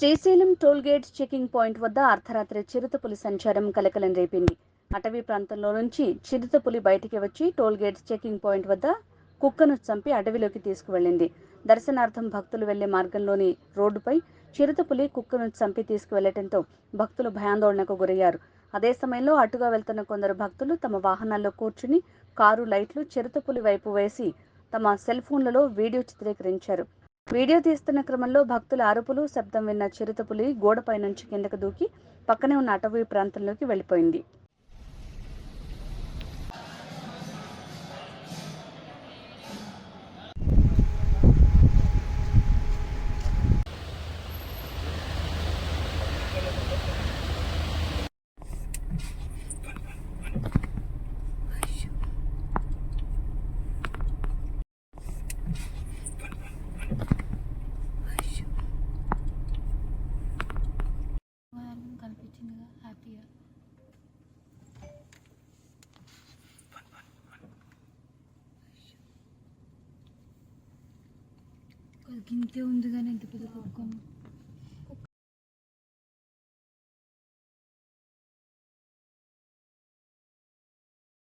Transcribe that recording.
Srisailam tollgate checking point వద్ద అర్ధరాత్రి చిరుతపులి సంచారం కలకలం రేపింది. అటవీ ప్రాంతంలో నుంచి చిరుతపులి బయటికి వచ్చి టోల్గేట్ చెకింగ్ పాయింట్ వద్ద కుక్కను చంపి అడవిలోకి తీసుకువెళ్లింది. దర్శనార్థం భక్తులు వెళ్లే మార్గంలోని రోడ్డుపై చిరుతపులి కుక్కను చంపి తీసుకువెళ్లడంతో భక్తులు భయాందోళనకు గురయ్యారు. అదే సమయంలో అటుగా వెళ్తున్న కొందరు భక్తులు తమ వాహనాల్లో కూర్చుని కారు లైట్లు చిరుతపులి వైపు వేసి తమ సెల్ ఫోన్లలో వీడియో చిత్రీకరించారు. వీడియో తీస్తున్న క్రమంలో భక్తుల అరుపులు శబ్దం విన్న చిరుతపులి గోడపై నుంచి కిందకు దూకి పక్కనే ఉన్న అటవీ ప్రాంతంలోకి వెళ్లిపోయింది. కనిపించిందిగా హ్యాపీగా గింతే ఉంది కానీ ఎంత పెద్ద కుక్క